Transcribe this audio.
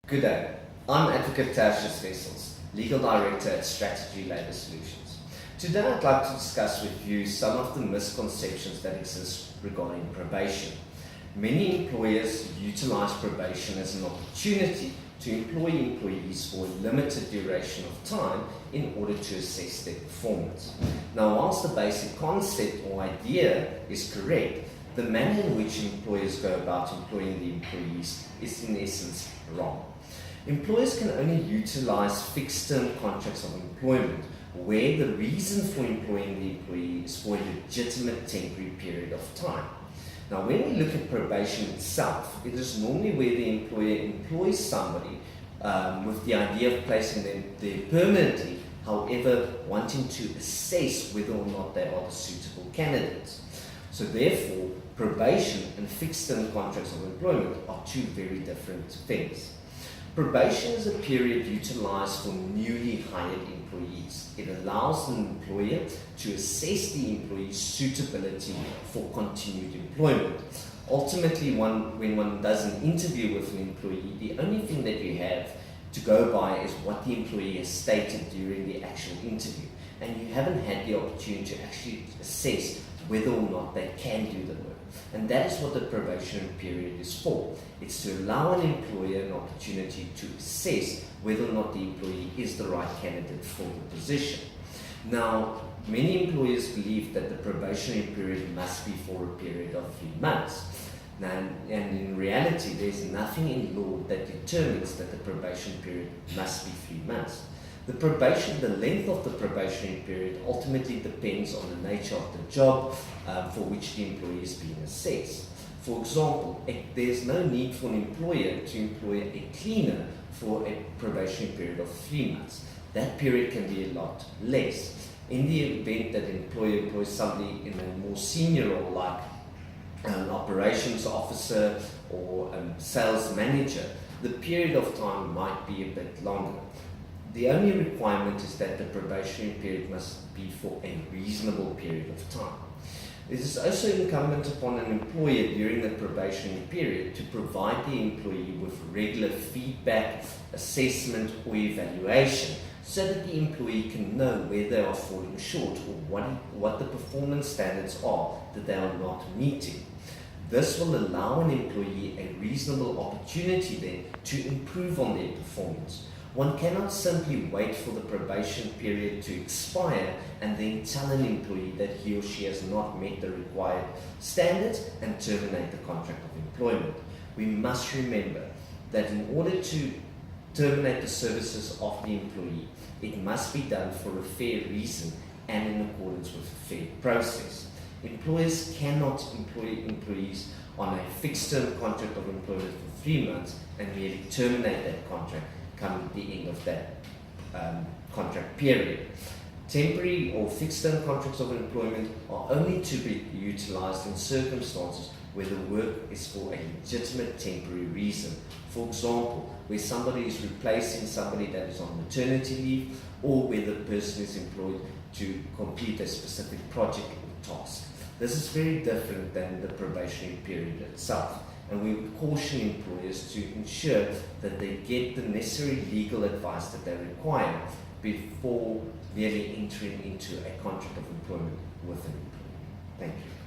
Good day. I'm Advocate Tertius Vessels, Legal Director at Strata-g Labour Solutions. Today I'd like to discuss with you some of the misconceptions that exist regarding probation. Many employers utilize probation as an opportunity to employ employees for a limited duration of time in order to assess their performance. Now, whilst the basic concept or idea is correct, the manner in which employers go about employing the employees is in essence wrong. Employers can only utilize fixed-term contracts of employment where the reason for employing the employee is for a legitimate temporary period of time. Now, when we look at probation itself, it is normally where the employer employs somebody with the idea of placing them there permanently, however, wanting to assess whether or not they are the suitable candidates. So therefore, probation and fixed-term contracts of employment are two very different things. Probation is a period utilized for newly hired employees. It allows an employer to assess the employee's suitability for continued employment. Ultimately, when one does an interview with an employee, the only thing that you have to go by is what the employee has stated during the actual interview. And you haven't had the opportunity to actually assess whether or not they can do the work. And that is what the probationary period is for. It's to allow an employer an opportunity to assess whether or not the employee is the right candidate for the position. Now, many employers believe that the probationary period must be for a period of 3 months. Now, and in reality, there's nothing in law that determines that the probation period must be 3 months. The length of the probationary period ultimately depends on the nature of the job for which the employee is being assessed. For example, there's no need for an employer to employ a cleaner for a probationary period of 3 months. That period can be a lot less. In the event that an employer employs somebody in a more senior role like an operations officer or a sales manager, the period of time might be a bit longer. The only requirement is that the probationary period must be for a reasonable period of time. It is also incumbent upon an employer during the probationary period to provide the employee with regular feedback, assessment, or evaluation so that the employee can know where they are falling short or what the performance standards are that they are not meeting. This will allow an employee a reasonable opportunity then to improve on their performance. One cannot simply wait for the probation period to expire and then tell an employee that he or she has not met the required standards and terminate the contract of employment. We must remember that in order to terminate the services of the employee, it must be done for a fair reason and in accordance with a fair process. Employers cannot employ employees on a fixed-term contract of employment for 3 months and merely terminate that contract come the end of that contract period. Temporary or fixed-term contracts of employment are only to be utilized in circumstances where the work is for a legitimate temporary reason. For example, where somebody is replacing somebody that is on maternity leave, or where the person is employed to complete a specific project or task. This is very different than the probationary period itself. And we would caution employers to ensure that they get the necessary legal advice that they require before merely entering into a contract of employment with an employee. Thank you.